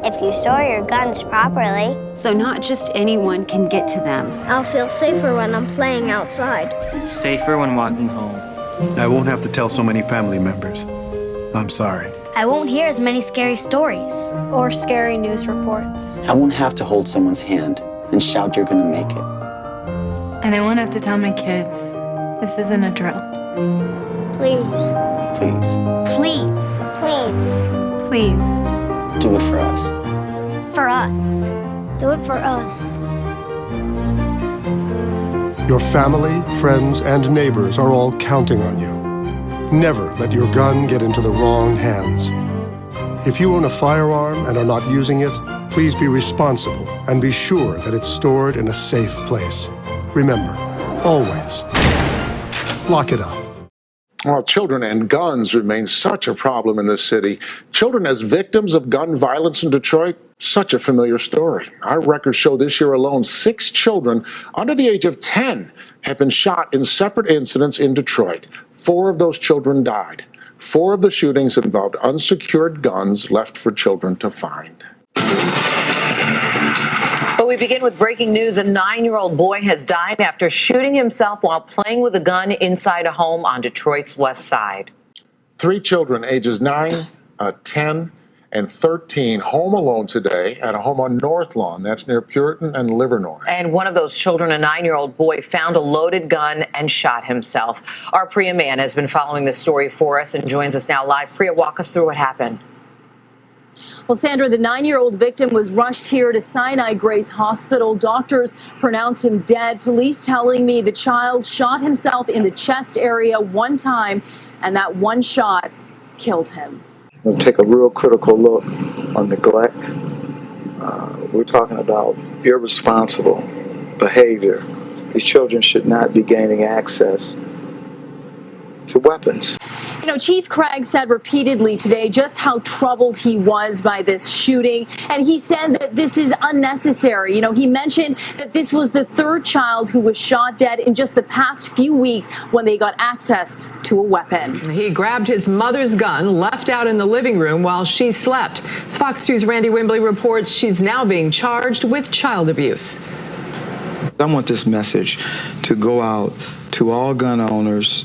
If you store your guns properly. So not just anyone can get to them. I'll feel safer when I'm playing outside. Safer when walking home. I won't have to tell so many family members. I'm sorry. I won't hear as many scary stories. Or scary news reports. I won't have to hold someone's hand and shout you're gonna make it. And I won't have to tell my kids, this isn't a drill. Please. Please. Please. Please. Please. Do it for us. For us. Do it for us. Your family, friends, and neighbors are all counting on you. Never let your gun get into the wrong hands. If you own a firearm and are not using it, please be responsible and be sure that it's stored in a safe place. Remember, always, lock it up. Well, children and guns remain such a problem in this city. Children as victims of gun violence in Detroit, such a familiar story. Our records show this year alone, 6 children under the age of 10 have been shot in separate incidents in Detroit. 4 of those children died. 4 of the shootings involved unsecured guns left for children to find. But we begin with breaking news. A 9-year-old boy has died after shooting himself while playing with a gun inside a home on Detroit's west side. 3 children, ages 9, 10, and 13, home alone today at a home on North Lawn. That's near Puritan and Livernois. And one of those children, a 9-year-old boy, found a loaded gun and shot himself. Our Priya Mann has been following this story for us and joins us now live. Priya, walk us through what happened. Well, Sandra, the 9-year-old victim was rushed here to Sinai Grace Hospital. Doctors pronounced him dead. Police telling me the child shot himself in the chest area one time, and that one shot killed him. We'll take a real critical look on neglect. We're talking about irresponsible behavior. These children should not be gaining access to weapons. You know, Chief Craig said repeatedly today just how troubled he was by this shooting, and he said that this is unnecessary. You know, he mentioned that this was the 3rd child who was shot dead in just the past few weeks when they got access to a weapon. He grabbed his mother's gun, left out in the living room while she slept. Fox 2's Randy Wimbley reports she's now being charged with child abuse. I want this message to go out to all gun owners,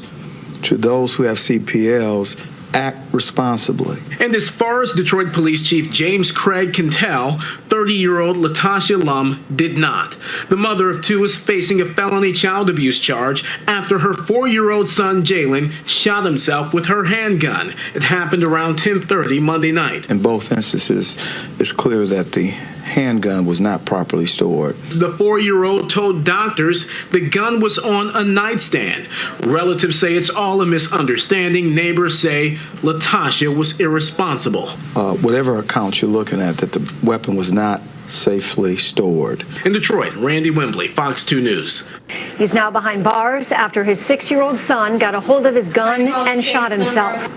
to those who have CPLs, act responsibly. And as far as Detroit Police Chief James Craig can tell, 30-year-old Latasha Lum did not. The mother of 2 is facing a felony child abuse charge after her 4-year-old son Jalen shot himself with her handgun. It happened around 10:30 Monday night. In both instances, it's clear that the handgun was not properly stored. The 4-year-old told doctors the gun was on a nightstand. Relatives say it's all a misunderstanding. Neighbors say Latasha was irresponsible. Whatever account you're looking at, that the weapon was not safely stored. In Detroit, Randy Wimbley, Fox 2 News. He's now behind bars after his 6-year-old son got a hold of his gun and shot himself.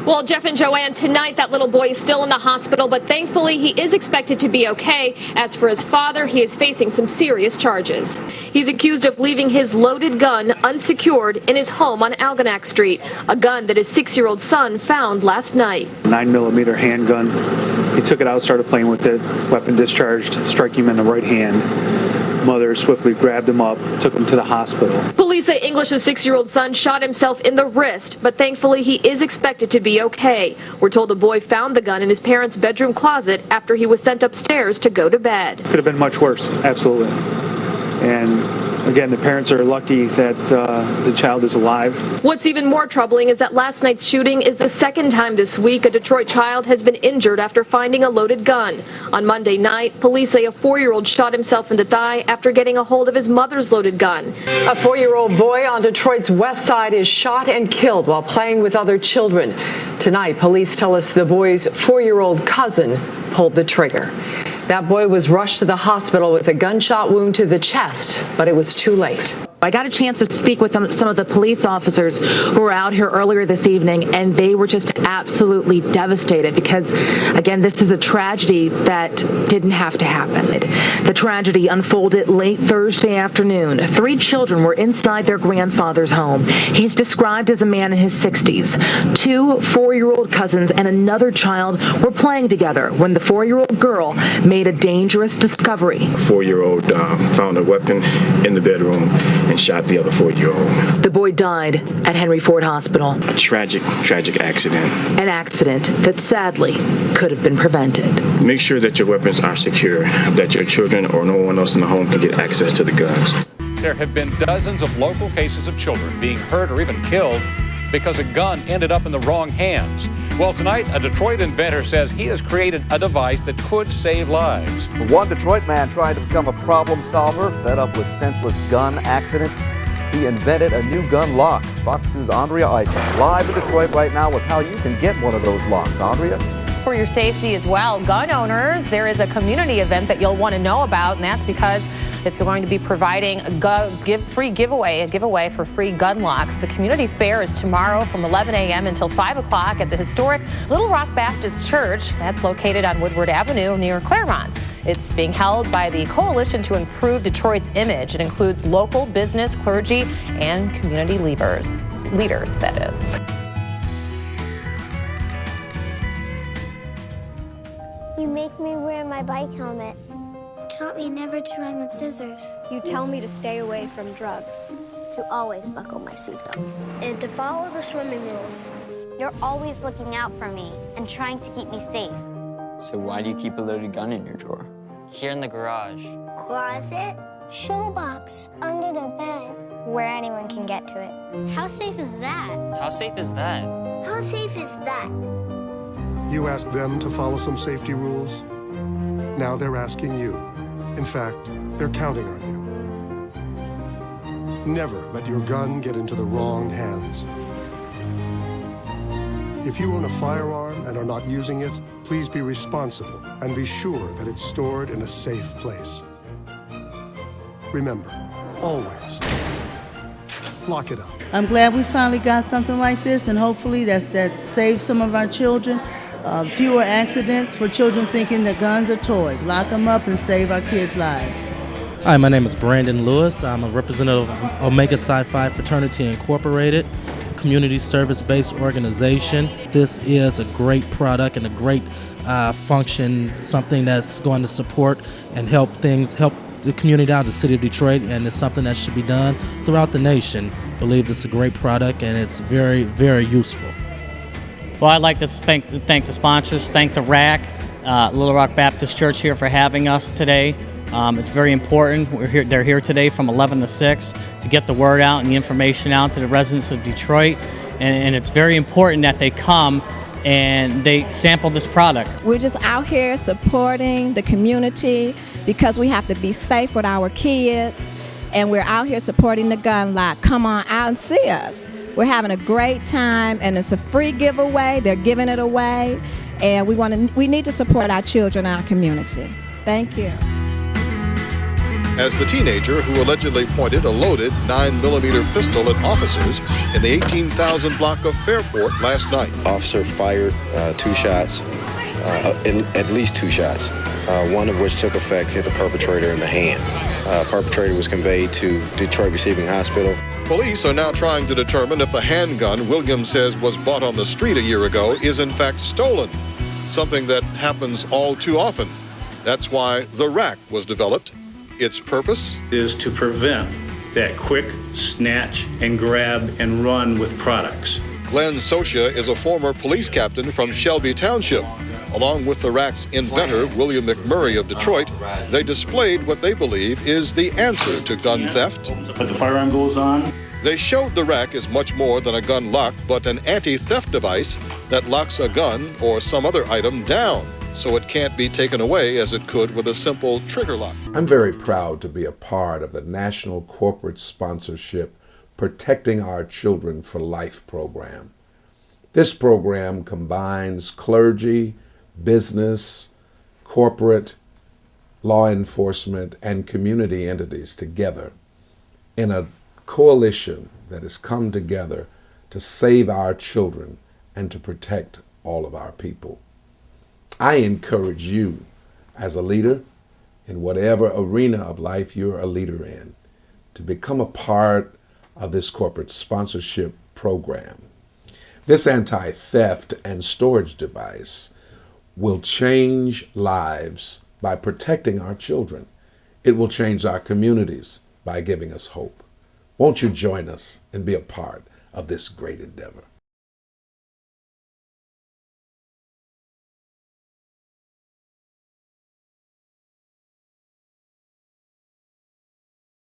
Well, Jeff and Joanne, tonight that little boy is still in the hospital, but thankfully he is expected to be okay. As for his father, he is facing some serious charges. He's accused of leaving his loaded gun unsecured in his home on Algonac Street, a gun that his 6-year-old son found last night. 9mm handgun. He took it out, started playing with it. Weapon discharged, striking him in the right hand. Mother swiftly grabbed him up, took him to the hospital. Police say English's 6-year-old son shot himself in the wrist, but thankfully he is expected to be okay. We're told the boy found the gun in his parents' bedroom closet after he was sent upstairs to go to bed. Could have been much worse, absolutely. And again, the parents are lucky that the child is alive. What's even more troubling is that last night's shooting is the 2nd time this week a Detroit child has been injured after finding a loaded gun. On Monday night, police say a 4-year-old shot himself in the thigh after getting a hold of his mother's loaded gun. A 4-year-old boy on Detroit's west side is shot and killed while playing with other children. Tonight, police tell us the boy's 4-year-old cousin pulled the trigger. That boy was rushed to the hospital with a gunshot wound to the chest, but it was too late. I got a chance to speak with some of the police officers who were out here earlier this evening, and they were just absolutely devastated because, again, this is a tragedy that didn't have to happen. The tragedy unfolded late Thursday afternoon. 3 children were inside their grandfather's home. He's described as a man in his 60s. 2 4-year-old cousins and another child were playing together when the 4-year-old girl made a dangerous discovery. A 4-year-old found a weapon in the bedroom and shot the other 4-year-old. The boy died at Henry Ford Hospital. A tragic accident. An accident that sadly could have been prevented. Make sure that your weapons are secure, that your children or no one else in the home can get access to the guns. There have been dozens of local cases of children being hurt or even killed because a gun ended up in the wrong hands. Well, tonight, a Detroit inventor says he has created a device that could save lives. One Detroit man trying to become a problem solver, fed up with senseless gun accidents. He invented a new gun lock. Fox News' Andrea Eisen live in Detroit right now with how you can get one of those locks. Andrea? For your safety as well, gun owners, there is a community event that you'll want to know about, and that's because it's going to be providing a free giveaway for free gun locks. The community fair is tomorrow from 11 a.m. until 5 o'clock at the historic Little Rock Baptist Church. That's located on Woodward Avenue near Claremont. It's being held by the Coalition to Improve Detroit's Image. It includes local business, clergy, and community leaders, that is. You make me wear my bike helmet. You taught me never to run with scissors. You tell me to stay away from drugs. To always buckle my seatbelt. And to follow the swimming rules. You're always looking out for me and trying to keep me safe. So why do you keep a loaded gun in your drawer? Here in the garage. Closet. Shoebox under the bed. Where anyone can get to it. How safe is that? How safe is that? How safe is that? You asked them to follow some safety rules. Now they're asking you. In fact, they're counting on you. Never let your gun get into the wrong hands. If you own a firearm and are not using it, please be responsible and be sure that it's stored in a safe place. Remember, always lock it up. I'm glad we finally got something like this, and hopefully that saves some of our children. Fewer accidents for children thinking that guns are toys. Lock them up and save our kids' lives. Hi, my name is Brandon Lewis. I'm a representative of Omega Psi Phi Fraternity Incorporated, a community service-based organization. This is a great product and a great function, something that's going to support and help the community out of the city of Detroit, and it's something that should be done throughout the nation. I believe it's a great product and it's very, very useful. Well, I'd like to thank the sponsors, thank the RAC, Little Rock Baptist Church here for having us today. It's very important. They're here today from 11 to 6 to get the word out and the information out to the residents of Detroit. And it's very important that they come and they sample this product. We're just out here supporting the community because we have to be safe with our kids. And we're out here supporting the gun lock. Come on out and see us. We're having a great time, and it's a free giveaway. They're giving it away, and we need to support our children and our community. Thank you. As the teenager who allegedly pointed a loaded 9mm pistol at officers in the 18,000 block of Fairport last night. Officer fired 2 shots, at least 2 shots, one of which took effect, hit the perpetrator in the hand. Perpetrator was conveyed to Detroit Receiving Hospital. Police are now trying to determine if the handgun Williams says was bought on the street a year ago is in fact stolen, something that happens all too often. That's why the RAC was developed. Its purpose is to prevent that quick snatch and grab and run with products. Glenn Socia is a former police captain from Shelby Township. Along with the RAC's inventor, William McMurray of Detroit, they displayed what they believe is the answer to gun theft. But the firearm goes on. They showed the RAC is much more than a gun lock, but an anti-theft device that locks a gun or some other item down, so it can't be taken away as it could with a simple trigger lock. I'm very proud to be a part of the National Corporate Sponsorship Protecting Our Children for Life program. This program combines clergy, business, corporate, law enforcement, and community entities together in a coalition that has come together to save our children and to protect all of our people. I encourage you as a leader in whatever arena of life you're a leader in to become a part of this corporate sponsorship program. This anti-theft and storage device will change lives by protecting our children. It will change our communities by giving us hope. Won't you join us and be a part of this great endeavor?